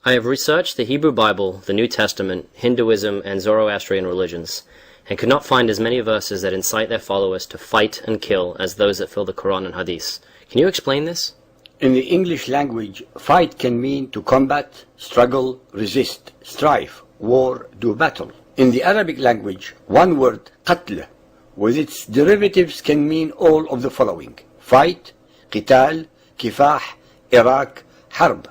I have researched the Hebrew Bible, the New Testament, Hinduism, and Zoroastrian religions, and could not find as many verses that incite their followers to fight and kill as those that fill the Quran and Hadith. Can you explain this? In the English language, fight can mean to combat, struggle, resist, strive, war, do battle. In the Arabic language, one word, qatl, with its derivatives can mean all of the following: fight, qital, kifah, iraq, harb,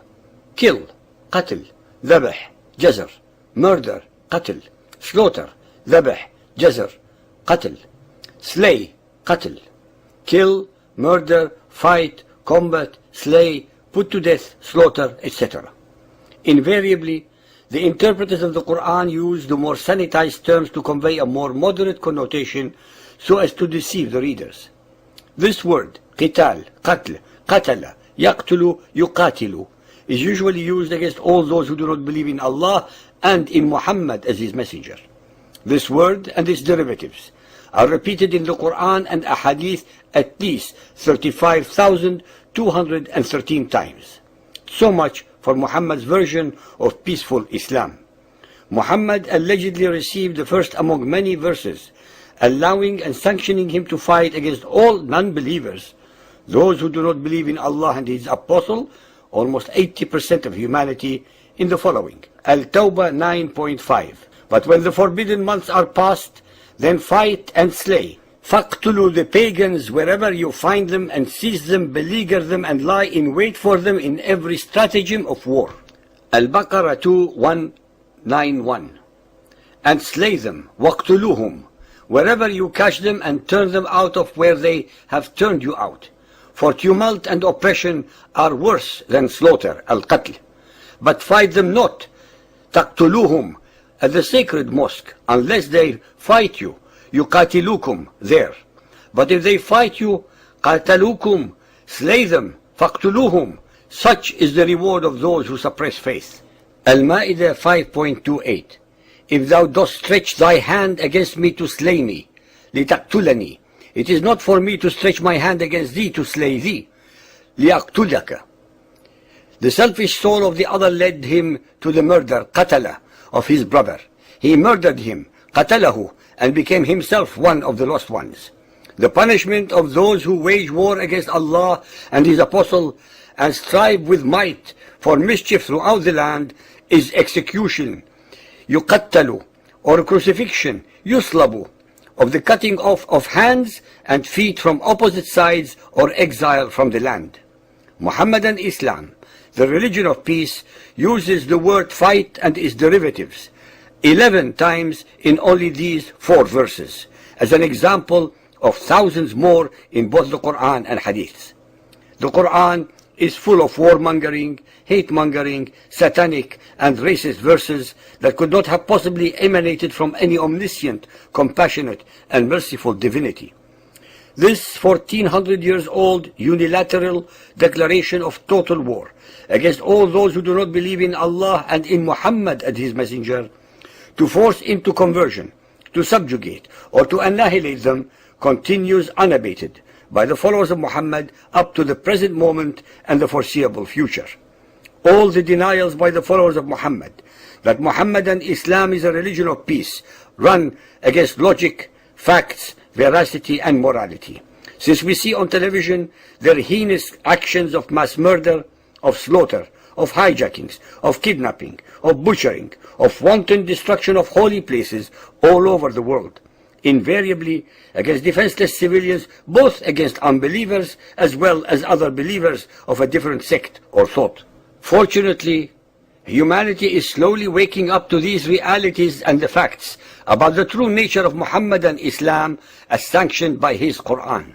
kill, qatl, dhabh, jazr, murder, qatl, slaughter, dhabh, jazr, qatl, slay, qatl, kill, murder, fight, combat, slay, put to death, slaughter, etc. Invariably, the interpreters of the Quran use the more sanitized terms to convey a more moderate connotation so as to deceive the readers. This word, qital, qatl, qatala, yaqtulu, yuqatilu, is usually used against all those who do not believe in Allah and in Muhammad as his messenger. This word and its derivatives are repeated in the Quran and Ahadith at least 35,213 times. So much for Muhammad's version of peaceful Islam. Muhammad allegedly received the first among many verses allowing and sanctioning him to fight against all non-believers, those who do not believe in Allah and his apostle, almost 80% of humanity, in the following. Al-Tawbah 9.5. But when the forbidden months are past, then fight and slay. فَاقْتُلُوا the pagans wherever you find them, and seize them, beleaguer them, and lie in wait for them in every stratagem of war. Al-Baqarah 2:191. And slay them, وَاقْتُلُوهُمْ, wherever you catch them, and turn them out of where they have turned you out. For tumult and oppression are worse than slaughter, al-qatl. But fight them not, taqtuluhum, at the sacred mosque, unless they fight you, yuqatilukum, there. But if they fight you, qatalukum, slay them, faqtuluhum. Such is the reward of those who suppress faith. Al-Ma'idah 5.28. If thou dost stretch thy hand against me to slay me, litaqtulani, it is not for me to stretch my hand against thee to slay thee, liaqtulaka. The selfish soul of the other led him to the murder, qatala, of his brother. He murdered him, qatalahu, and became himself one of the lost ones. The punishment of those who wage war against Allah and his apostle and strive with might for mischief throughout the land is execution, yuqattalu, or crucifixion, yuslabu, of the cutting off of hands and feet from opposite sides, or exile from the land. Muhammadan Islam, the religion of peace, uses the word fight and its derivatives 11 times in only these 4 verses, as an example of thousands more in both the Quran and Hadith. The Quran is full of warmongering, hate-mongering, satanic and racist verses that could not have possibly emanated from any omniscient, compassionate and merciful divinity. This 1400 years old unilateral declaration of total war against all those who do not believe in Allah and in Muhammad and his messenger, to force into conversion, to subjugate or to annihilate them, continues unabated by the followers of Muhammad up to the present moment and the foreseeable future. All the denials by the followers of Muhammad that Muhammadan Islam is a religion of peace run against logic, facts, veracity and morality. Since we see on television their heinous actions of mass murder, of slaughter, of hijackings, of kidnapping, of butchering, of wanton destruction of holy places all over the world, invariably against defenseless civilians, both against unbelievers as well as other believers of a different sect or thought. Fortunately, humanity is slowly waking up to these realities and the facts about the true nature of Muhammadan Islam as sanctioned by his Quran.